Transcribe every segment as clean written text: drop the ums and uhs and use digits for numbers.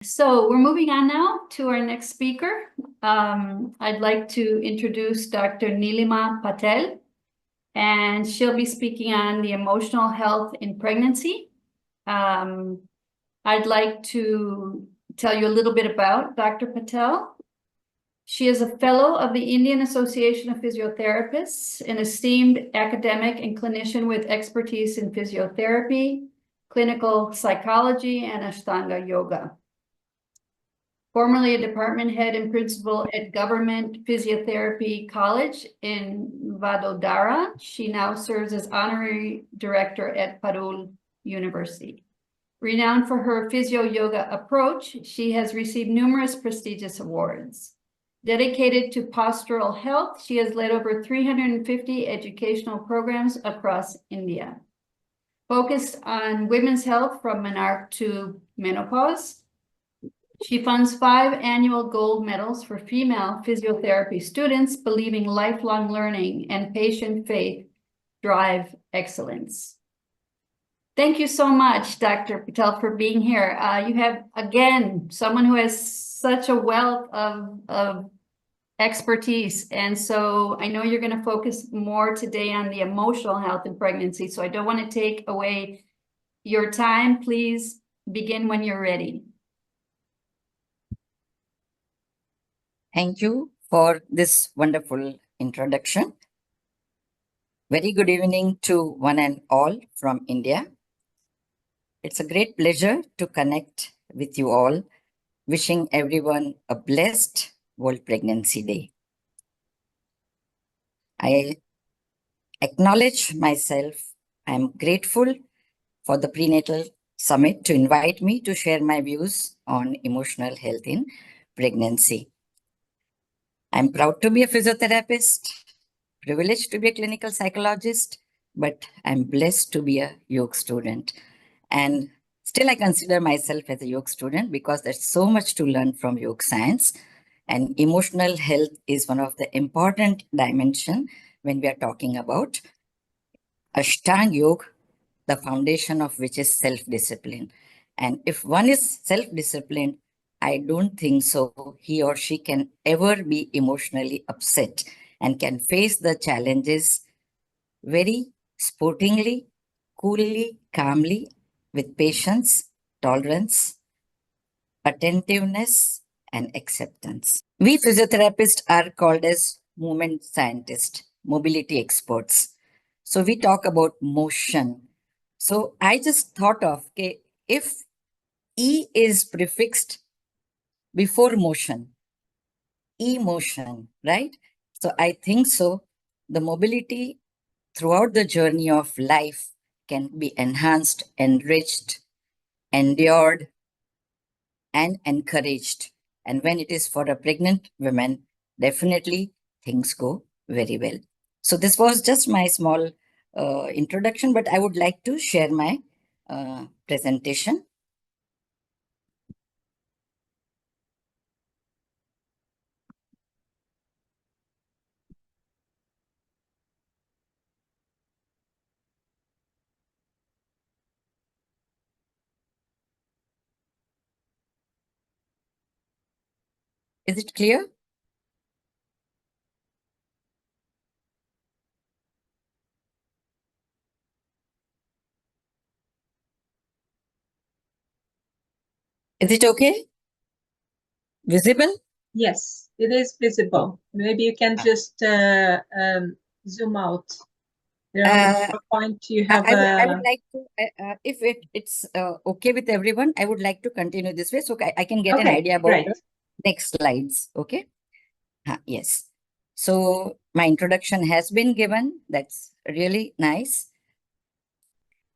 So we're moving on now to our next speaker. I'd like to introduce Dr. Nilima Patel, and she'll be speaking on the emotional health in pregnancy. I'd like to tell you a little bit about Dr. Patel. She is a fellow of the Indian Association of Physiotherapists, an esteemed academic and clinician with expertise in physiotherapy, clinical psychology, and Ashtanga yoga. Formerly a department head and principal at Government Physiotherapy College in Vadodara, she now serves as honorary director at Parul University. Renowned for her physio yoga approach, she has received numerous prestigious awards. Dedicated to postural health, she has led over 350 educational programs across India. Focused on women's health from menarche to menopause, she funds 5 annual gold medals for female physiotherapy students, believing lifelong learning and patient faith drive excellence. Thank you so much, Dr. Patel, for being here. You have, again, someone who has such a wealth of expertise. And so I know you're going to focus more today on the emotional health in pregnancy. So I don't want to take away your time. Please begin when you're ready. Thank you for this wonderful introduction. Very good evening to one and all from India. It's a great pleasure to connect with you all. Wishing everyone a blessed World Pregnancy Day. I acknowledge myself. I'm grateful for the Prenatal Summit to invite me to share my views on emotional health in pregnancy. I'm proud to be a physiotherapist, privileged to be a clinical psychologist, but I'm blessed to be a yoga student. And still I consider myself as a yoga student because there's so much to learn from yoga science. And emotional health is one of the important dimensions when we are talking about Ashtanga Yoga, the foundation of which is self-discipline. And if one is self-disciplined, I don't think so he or she can ever be emotionally upset and can face the challenges very sportingly, coolly, calmly, with patience, tolerance, attentiveness, and acceptance. We physiotherapists are called as movement scientists, mobility experts. So we talk about motion. So I just thought of, okay, if E is prefixed before motion, emotion, right? So I think so. The mobility throughout the journey of life can be enhanced, enriched, endured, and encouraged. And when it is for a pregnant woman, definitely things go very well. So this was just my small introduction, but I would like to share my presentation. Is it clear? Is it okay? Visible? Yes, it is visible. Maybe you can just zoom out. Point you have. I would like to, if it's okay with everyone, I would like to continue this way so I can get an idea about the next slides. Okay. Yes. So my introduction has been given. That's really nice.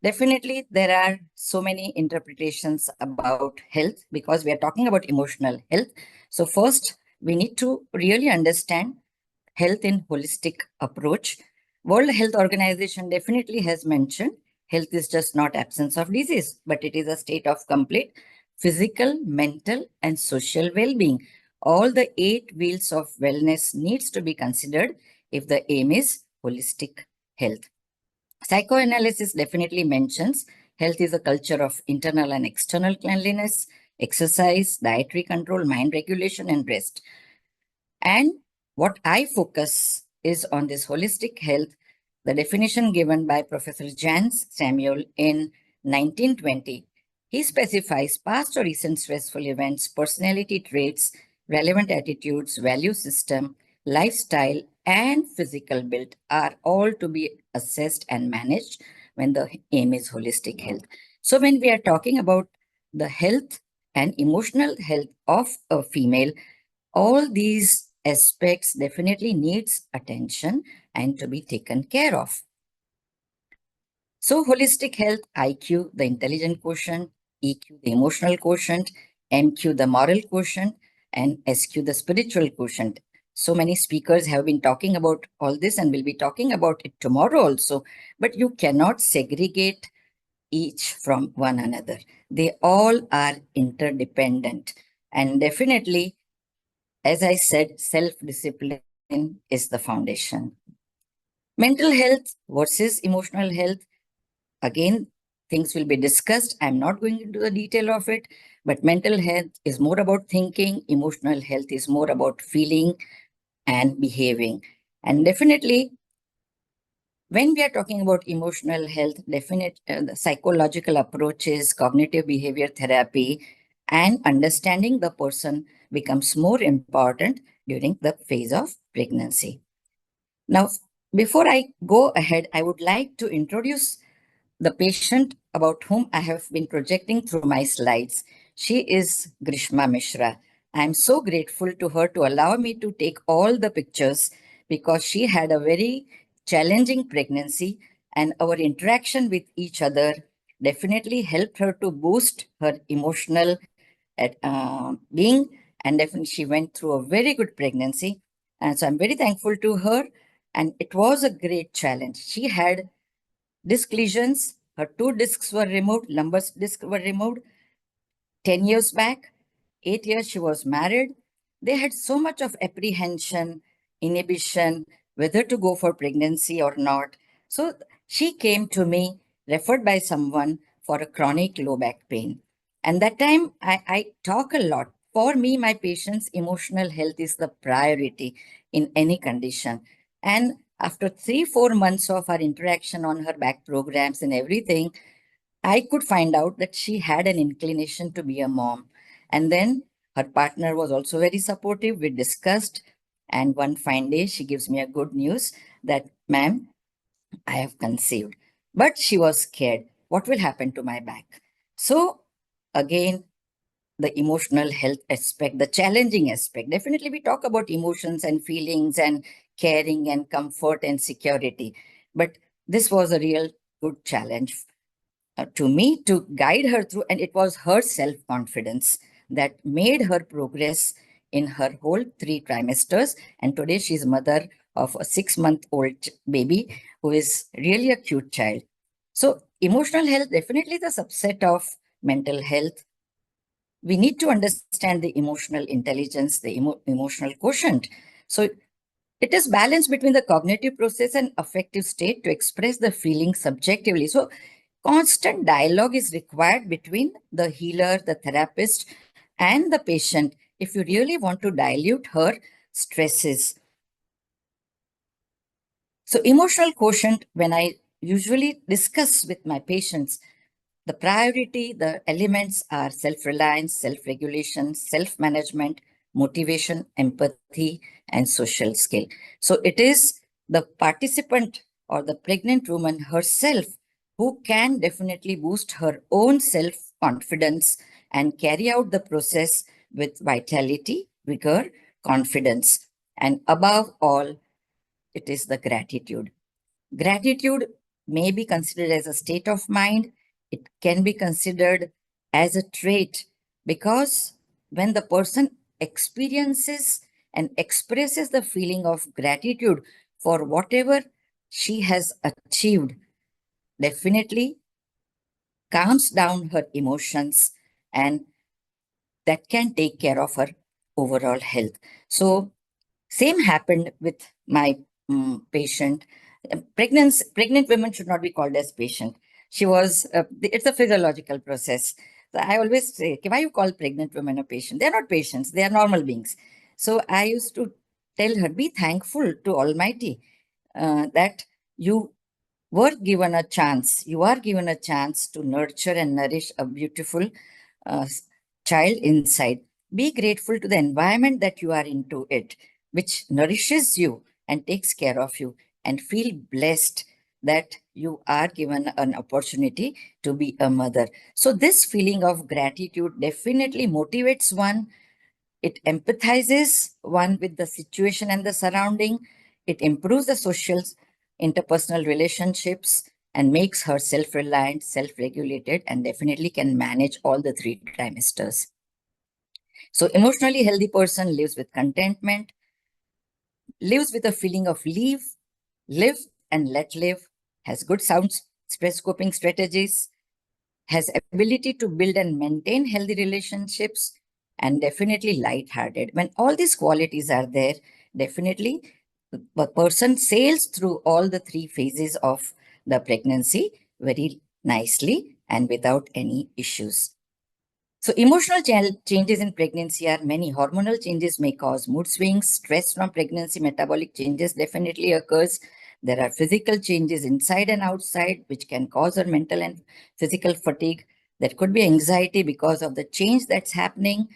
Definitely, there are so many interpretations about health because we are talking about emotional health. So first, we need to really understand health in holistic approach. World Health Organization definitely has mentioned health is just not absence of disease, but it is a state of complete physical, mental, and social well-being. All the 8 wheels of wellness needs to be considered if the aim is holistic health. Psychoanalysis definitely mentions health is a culture of internal and external cleanliness. exercise, dietary control, mind regulation, and rest. And what I focus is on this holistic health, the definition given by Professor Jans Samuel in 1920. He specifies past or recent stressful events, personality traits, relevant attitudes, value system, lifestyle, and physical build are all to be assessed and managed when the aim is holistic health. So when we are talking about the health and emotional health of a female, all these aspects definitely needs attention and to be taken care of. So holistic health, IQ, the intelligent quotient, EQ, the emotional quotient, MQ, the moral quotient, and SQ, the spiritual quotient. So many speakers have been talking about all this and will be talking about it tomorrow also, but you cannot segregate each from one another. They all are interdependent, and definitely, as I said, self-discipline is the foundation. Mental health versus emotional health. Again, things will be discussed. I'm not going into the detail of it, but mental health is more about thinking. Emotional health is more about feeling and behaving. And definitely, when we are talking about emotional health, the psychological approaches, cognitive behavior therapy, and understanding the person becomes more important during the phase of pregnancy. Now, before I go ahead, I would like to introduce the patient about whom I have been projecting through my slides. She is Grishma Mishra. I am so grateful to her to allow me to take all the pictures because she had a very challenging pregnancy, and our interaction with each other definitely helped her to boost her emotional being, and definitely she went through a very good pregnancy. And so I'm very thankful to her, and it was a great challenge. She had disc lesions. Her 2 discs were removed, lumbar discs were removed 10 years back. 8 years she was married. They had so much of apprehension, inhibition, whether to go for pregnancy or not. So she came to me, referred by someone for a chronic low back pain. And that time I talk a lot. For me, my patient's emotional health is the priority in any condition. And after 3-4 months of our interaction on her back programs and everything, I could find out that she had an inclination to be a mom. And then her partner was also very supportive. We discussed, and one fine day she gives me a good news that, ma'am, I have conceived. But she was scared. What will happen to my back? So again, the emotional health aspect, the challenging aspect. Definitely we talk about emotions and feelings and caring and comfort and security. But this was a real good challenge to me to guide her through, and it was her self-confidence that made her progress in her whole 3 trimesters. And today she's mother of a 6-month-old baby who is really a cute child. So emotional health, definitely the subset of mental health. We need to understand the emotional intelligence, the emotional quotient. So it is balance between the cognitive process and affective state to express the feeling subjectively. So constant dialogue is required between the healer, the therapist, and the patient if you really want to dilute her stresses. So emotional quotient, when I usually discuss with my patients, the priority, the elements are self-reliance, self-regulation, self-management, motivation, empathy, and social skill. So it is the participant or the pregnant woman herself who can definitely boost her own self-confidence and carry out the process with vitality, vigor, confidence. And above all, it is the gratitude. Gratitude may be considered as a state of mind. It can be considered as a trait because when the person experiences and expresses the feeling of gratitude for whatever she has achieved, definitely calms down her emotions, and that can take care of her overall health. So same happened with my patient. Pregnant women should not be called as patient. She was, it's a physiological process. So I always say, "Okay, why you call pregnant women a patient? They're not patients, they are normal beings." So I used to tell her, be thankful to Almighty that you were given a chance, you are given a chance to nurture and nourish a beautiful uh, child inside. Be grateful to the environment that you are into it, which nourishes you and takes care of you, and feel blessed that you are given an opportunity to be a mother. So this feeling of gratitude definitely motivates one. It empathizes one with the situation and the surrounding. It improves the social interpersonal relationships and makes her self-reliant, self-regulated, and definitely can manage all the 3 trimesters. So emotionally healthy person lives with contentment, lives with a feeling of live and let live, has good sound stress coping strategies, has ability to build and maintain healthy relationships, and definitely light-hearted. When all these qualities are there, definitely the person sails through all the 3 phases of the pregnancy very nicely and without any issues. So emotional changes in pregnancy are many. Hormonal changes may cause mood swings. Stress from pregnancy, metabolic changes definitely occurs. There are physical changes inside and outside, which can cause our mental and physical fatigue. There could be anxiety because of the change that's happening,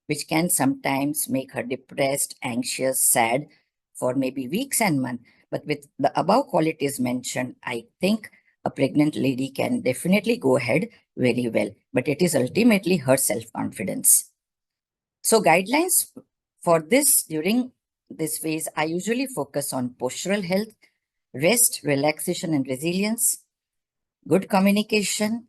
which can sometimes make her depressed, anxious, sad for maybe weeks and months. But with the above qualities mentioned, I think a pregnant lady can definitely go ahead very well, but it is ultimately her self-confidence. So guidelines for this during this phase, I usually focus on postural health, rest, relaxation, and resilience, good communication,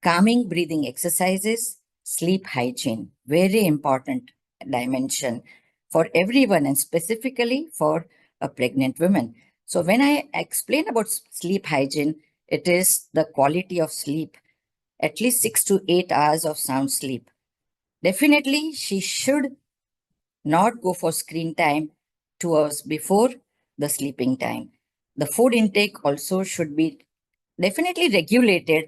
calming breathing exercises, sleep hygiene, very important dimension for everyone and specifically for a pregnant woman. So when I explain about sleep hygiene, it is the quality of sleep, at least 6 to 8 hours of sound sleep. Definitely, she should not go for screen time 2 hours before the sleeping time. The food intake also should be definitely regulated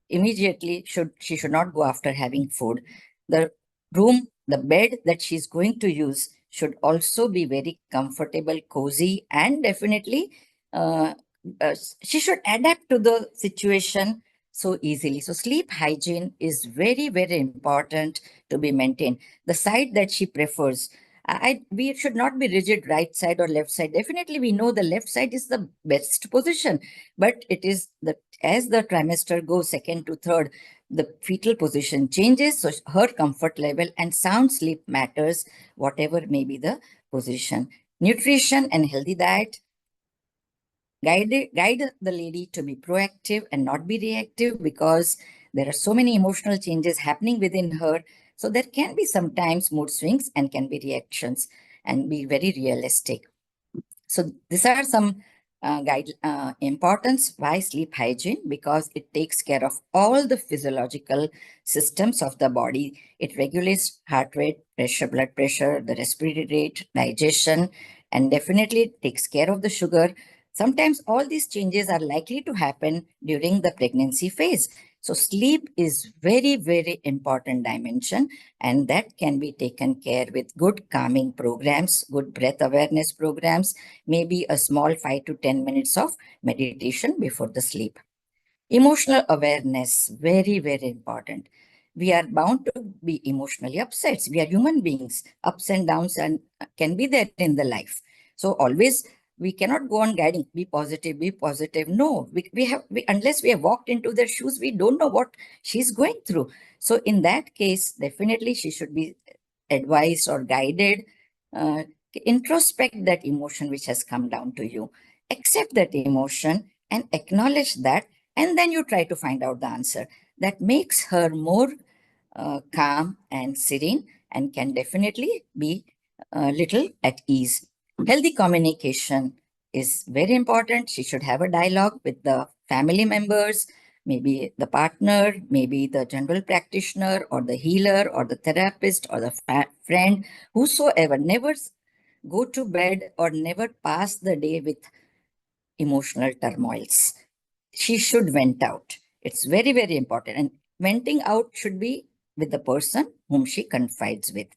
immediately. She should not go after having food. The room, the bed that she's going to use should also be very comfortable, cozy, and definitely uh, she should adapt to the situation so easily. So sleep hygiene is very, very important to be maintained. The side that she prefers, we should not be rigid right side or left side. Definitely, we know the left side is the best position, but it is as the trimester goes second to third, the fetal position changes. So her comfort level and sound sleep matters, whatever may be the position. Nutrition and healthy diet guide the lady to be proactive and not be reactive, because there are so many emotional changes happening within her. So there can be sometimes mood swings and can be reactions, and be very realistic. So these are some importance why sleep hygiene, because it takes care of all the physiological systems of the body. It regulates heart rate, pressure, blood pressure, the respiratory rate, digestion, and definitely takes care of the sugar. Sometimes all these changes are likely to happen during the pregnancy phase. So sleep is very, very important dimension, and that can be taken care with good calming programs, good breath awareness programs, maybe a small 5 to 10 minutes of meditation before the sleep. Emotional awareness, very, very important. We are bound to be emotionally upset. We are human beings. Ups and downs and can be there in the life. So always we cannot go on guiding, be positive, be positive. No, unless we have walked into their shoes, we don't know what she's going through. So in that case, definitely she should be advised or guided. Uh, Introspect that emotion which has come down to you. Accept that emotion and acknowledge that, and then you try to find out the answer. That makes her more calm and serene, and can definitely be a little at ease. Healthy communication is very important. She should have a dialogue with the family members, maybe the partner, maybe the general practitioner or the healer or the therapist or the friend, whosoever. Never go to bed or never pass the day with emotional turmoils. She should vent out. It's very, very important. And venting out should be with the person whom she confides with.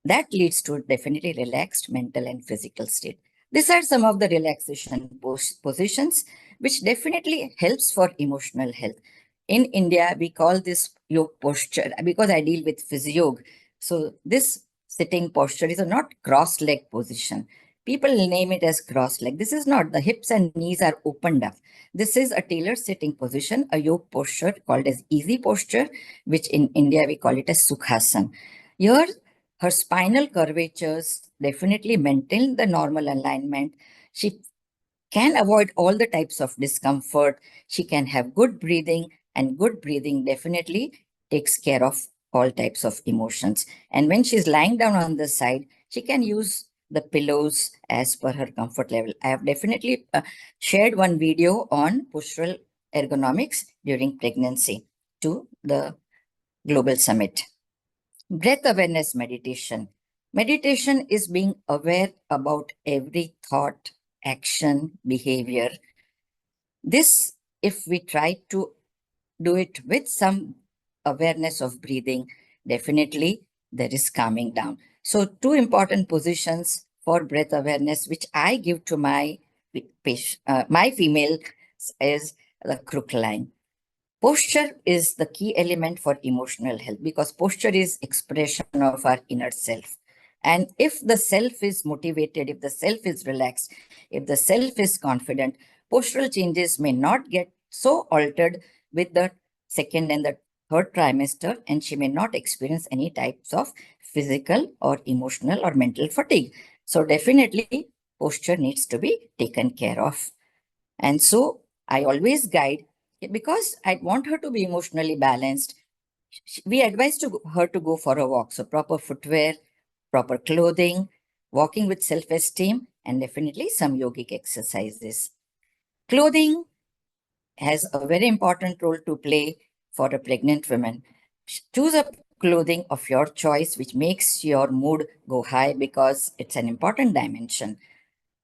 That leads to definitely relaxed mental and physical state. These are some of the relaxation positions which definitely helps for emotional health. In India, we call this yoga posture because I deal with physio. So this sitting posture is a not cross-leg position. People name it as cross-leg. This is not. The hips and knees are opened up. This is a tailored sitting position, a yoga posture called as easy posture, which in India we call it as Sukhasana. Here, her spinal curvatures definitely maintain the normal alignment. She can avoid all the types of discomfort. She can have good breathing, and good breathing definitely takes care of all types of emotions. And when she's lying down on the side, she can use the pillows as per her comfort level. I have definitely shared one video on postural ergonomics during pregnancy to the Global Summit. Breath awareness meditation. Meditation is being aware about every thought, action, behavior. This, if we try to do it with some awareness of breathing, definitely there is calming down. So two important positions for breath awareness, which I give to my my female, is the crook line. Posture is the key element for emotional health because posture is expression of our inner self. And if the self is motivated, if the self is relaxed, if the self is confident, postural changes may not get so altered with the second and the third trimester, and she may not experience any types of physical or emotional or mental fatigue. So definitely posture needs to be taken care of. And so I always guide because I want her to be emotionally balanced. We advise her to go for a walk. So proper footwear, proper clothing, walking with self-esteem, and definitely some yogic exercises. Clothing has a very important role to play for a pregnant woman. Choose a clothing of your choice, which makes your mood go high because it's an important dimension.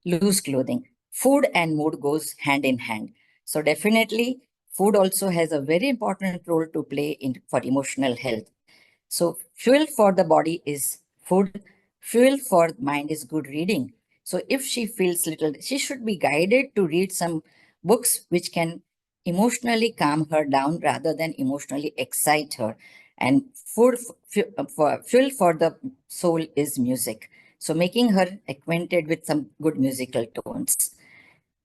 Loose clothing. Food and mood goes hand in hand. So definitely food also has a very important role to play in for emotional health. So fuel for the body is food. Fuel for mind is good reading. So if she feels little, she should be guided to read some books which can emotionally calm her down rather than emotionally excite her. And food for fuel for the soul is music. So making her acquainted with some good musical tones.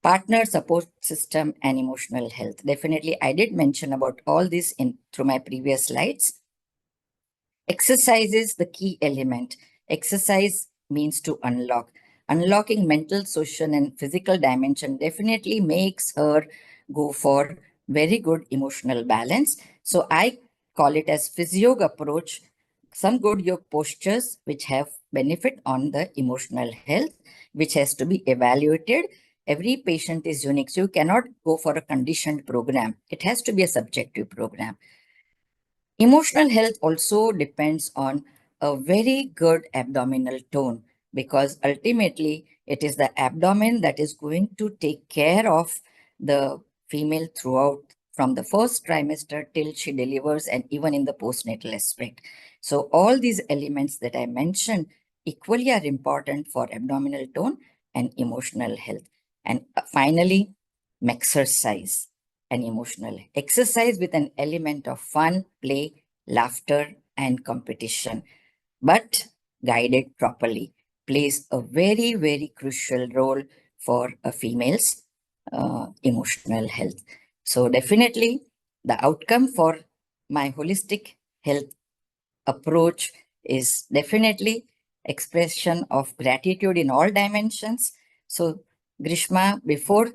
Partner support system and emotional health. Definitely, I did mention about all this in through my previous slides. Exercise is the key element. Exercise means to unlock. Unlocking mental, social, and physical dimension definitely makes her go for very good emotional balance. So I call it as physio approach, some good yoga postures which have benefit on the emotional health, which has to be evaluated. Every patient is unique, so you cannot go for a conditioned program. It has to be a subjective program. Emotional health also depends on a very good abdominal tone because ultimately it is the abdomen that is going to take care of the female throughout from the first trimester till she delivers and even in the postnatal aspect. So all these elements that I mentioned equally are important for abdominal tone and emotional health. And finally, exercise and emotional exercise with an element of fun, play, laughter, and competition, but guided properly, plays a very, very crucial role for a female's emotional health. So definitely the outcome for my holistic health approach is definitely expression of gratitude in all dimensions. So Grishma, before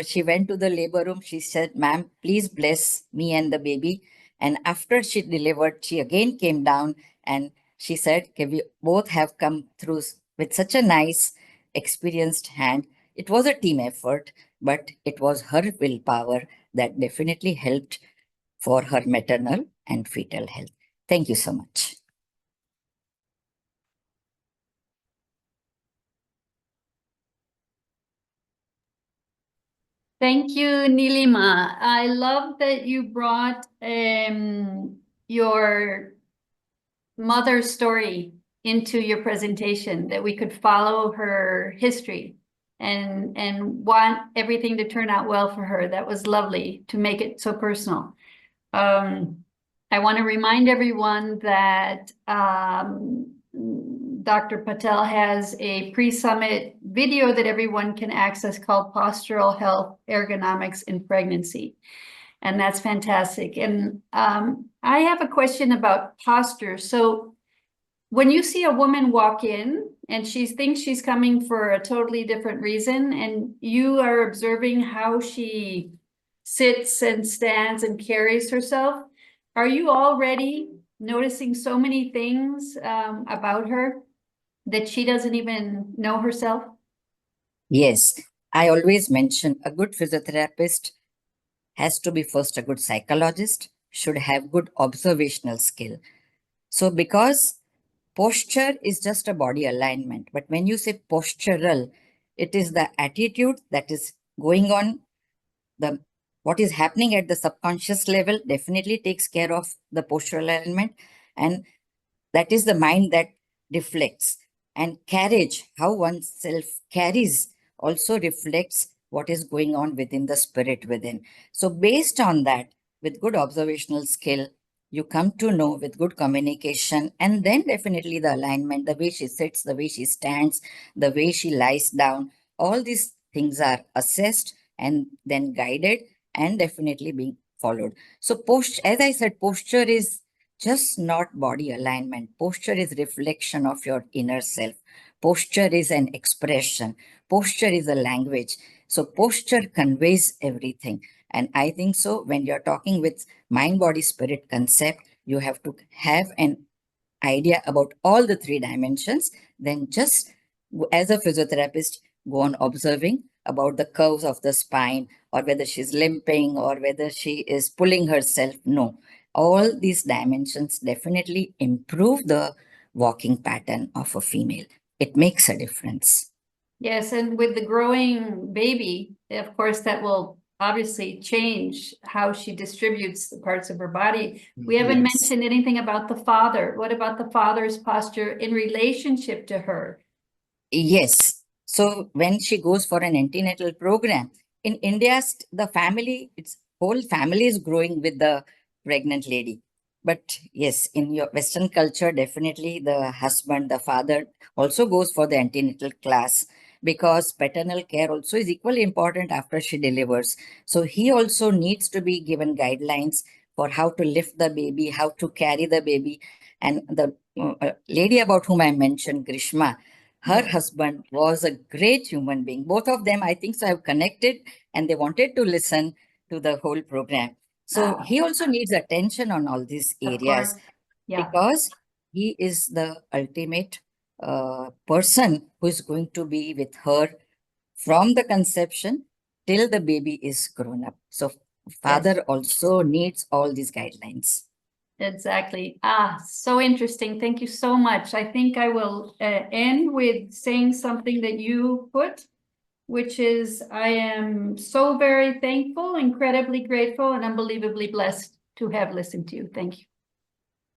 she went to the labor room, she said, "Ma'am, please bless me and the baby." And after she delivered, she again came down and she said, "Okay, we both have come through with such a nice, experienced hand." It was a team effort, but it was her willpower that definitely helped for her maternal and fetal health. Thank you so much. Thank you, Nilima. I love that you brought your mother's story into your presentation, that we could follow her history and want everything to turn out well for her. That was lovely to make it so personal. I want to remind everyone that Dr. Patel has a pre-summit video that everyone can access called Postural Health Ergonomics in Pregnancy. And that's fantastic. And I have a question about posture. So when you see a woman walk in and she thinks she's coming for a totally different reason, and you are observing how she sits and stands and carries herself, are you already noticing so many things about her that she doesn't even know herself? Yes, I always mention a good physiotherapist has to be first a good psychologist, should have good observational skill. So because posture is just a body alignment, but when you say postural, it is the attitude that is going on, the what is happening at the subconscious level definitely takes care of the postural alignment, and that is the mind that reflects. And carriage, how oneself carries, also reflects what is going on within the spirit within. So based on that, with good observational skill, you come to know with good communication, and then definitely the alignment, the way she sits, the way she stands, the way she lies down, all these things are assessed and then guided and definitely being followed. So as I said, posture is just not body alignment. Posture is reflection of your inner self. Posture is an expression. Posture is a language. So posture conveys everything. And I think so when you're talking with mind, body, spirit concept, you have to have an idea about all the three dimensions. Then just as a physiotherapist, go on observing about the curves of the spine, or whether she's limping or whether she is pulling herself. No, all these dimensions definitely improve the walking pattern of a female. It makes a difference. Yes, and with the growing baby, of course, that will obviously change how she distributes the parts of her body. We haven't Yes. mentioned anything about the father. What about the father's posture in relationship to her? Yes. So when she goes for an antenatal program, in India, the family, its whole family is growing with the pregnant lady. But yes, in your Western culture, definitely the husband, the father also goes for the antenatal class, because paternal care also is equally important after she delivers. So he also needs to be given guidelines for how to lift the baby, how to carry the baby. And the lady about whom I mentioned, Grishma, her husband was a great human being. Both of them, I think so, have connected and they wanted to listen to the whole program. So he also needs attention on all these Of areas, course, yeah. because he is the ultimate person who is going to be with her from the conception till the baby is grown up. So father also needs all these guidelines. Exactly. So interesting. Thank you so much. I think I will end with saying something that you put, which is, I am so very thankful, incredibly grateful, and unbelievably blessed to have listened to you. Thank you.